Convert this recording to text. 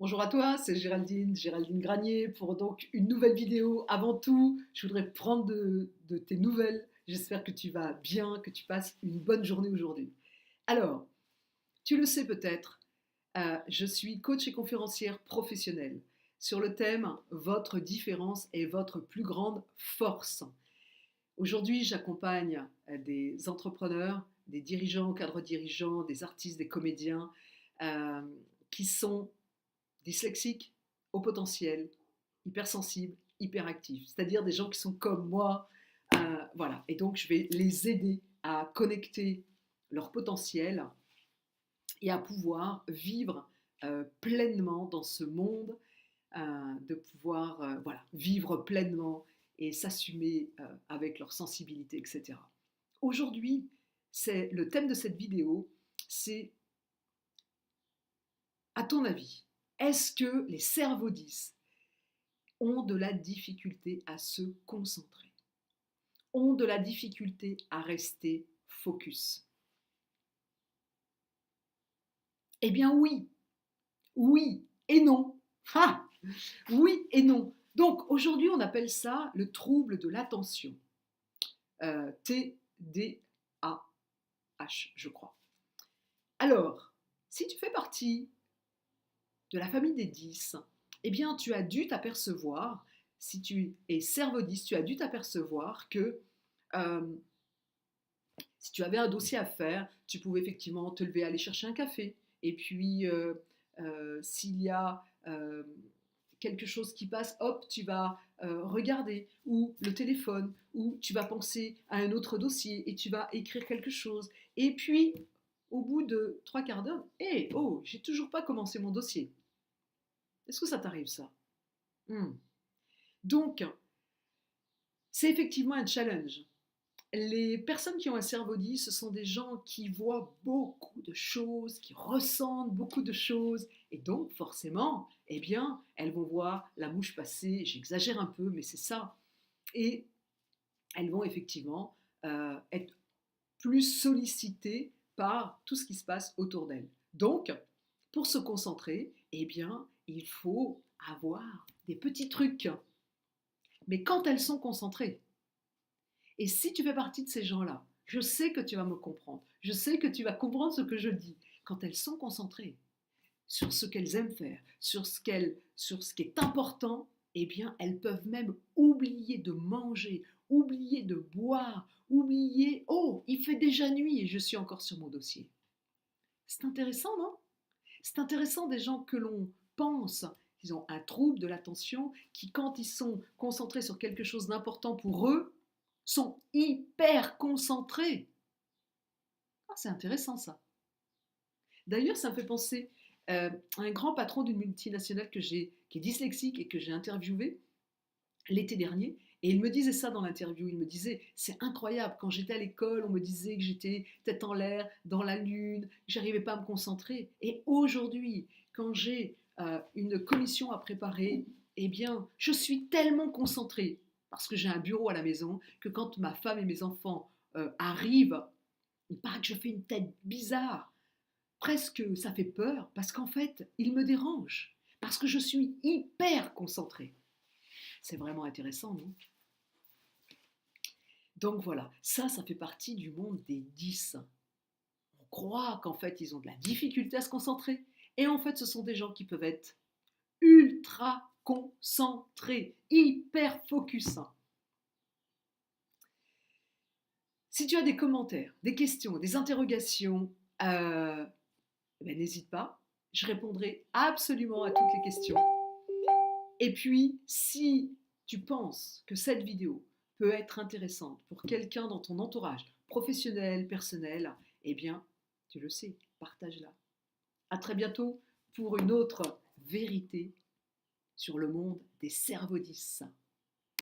Bonjour à toi, c'est Géraldine Granier pour donc une nouvelle vidéo. Avant tout, je voudrais prendre de tes nouvelles. J'espère que tu vas bien, que tu passes une bonne journée aujourd'hui. Alors, tu le sais peut-être, je suis coach et conférencière professionnelle sur le thème Votre différence est votre plus grande force. Aujourd'hui, j'accompagne des entrepreneurs, des dirigeants, cadres dirigeants, des artistes, des comédiens euh, qui sont dyslexiques au potentiel, hypersensibles, hyperactifs, c'est-à-dire des gens qui sont comme moi. Voilà. Et donc, je vais les aider à connecter leur potentiel et à pouvoir vivre pleinement dans ce monde, de pouvoir voilà, vivre pleinement et s'assumer avec leur sensibilité, etc. Aujourd'hui, c'est le thème de cette vidéo, c'est à ton avis, est-ce que les cerveaux 10 ont de la difficulté à se concentrer, ont de la difficulté à rester focus? Eh bien oui, oui et non. Ah, oui et non. Donc aujourd'hui, on appelle ça le trouble de l'attention, TDAH, je crois. Alors, si tu fais partie de la famille des 10, eh bien, tu as dû t'apercevoir, si tu es cerveau 10, tu as dû t'apercevoir que euh, si tu avais un dossier à faire, tu pouvais effectivement te lever, aller chercher un café. Et puis, s'il y a quelque chose qui passe, hop, tu vas regarder, ou le téléphone, ou tu vas penser à un autre dossier et tu vas écrire quelque chose. Et puis, au bout de trois quarts d'heure, hé, oh, j'ai toujours pas commencé mon dossier. Est-ce que ça t'arrive ça? Donc, c'est effectivement un challenge. Les personnes qui ont un cerveau dit, ce sont des gens qui voient beaucoup de choses, qui ressentent beaucoup de choses, et donc forcément, eh bien, elles vont voir la mouche passer, j'exagère un peu, mais c'est ça, et elles vont effectivement être plus sollicitées par tout ce qui se passe autour d'elles. Donc, pour se concentrer, eh bien, il faut avoir des petits trucs. Mais quand elles sont concentrées, et si tu fais partie de ces gens-là, je sais que tu vas me comprendre. Je sais que tu vas comprendre ce que je dis. Quand elles sont concentrées sur ce qu'elles aiment faire, sur ce qui est important, eh bien, elles peuvent même oublier de manger, oublier de boire, oublier, oh, il fait déjà nuit et je suis encore sur mon dossier. C'est intéressant, non? C'est intéressant des gens que l'on pense qu'ils ont un trouble de l'attention, qui quand ils sont concentrés sur quelque chose d'important pour eux, sont hyper concentrés. Ah, c'est intéressant ça. D'ailleurs, ça me fait penser à un grand patron d'une multinationale qui est dyslexique et que j'ai interviewé l'été dernier. Et il me disait ça dans l'interview. Il me disait, c'est incroyable, quand j'étais à l'école, on me disait que j'étais tête en l'air, dans la lune, que j'arrivais pas à me concentrer. Et aujourd'hui, quand j'ai une commission à préparer, eh bien, je suis tellement concentrée, parce que j'ai un bureau à la maison, que quand ma femme et mes enfants arrivent, il paraît que je fais une tête bizarre. Presque, ça fait peur, parce qu'en fait, ils me dérangent, parce que je suis hyper concentrée. C'est vraiment intéressant, non? Donc voilà, ça fait partie du monde des 10. On croit qu'en fait, ils ont de la difficulté à se concentrer. Et en fait, ce sont des gens qui peuvent être ultra concentrés, hyper focus. Si tu as des commentaires, des questions, des interrogations, ben, n'hésite pas. Je répondrai absolument à toutes les questions. Et puis, si tu penses que cette vidéo peut être intéressante pour quelqu'un dans ton entourage, professionnel, personnel, eh bien, tu le sais, partage-la. À très bientôt pour une autre vérité sur le monde des cerveaux 10.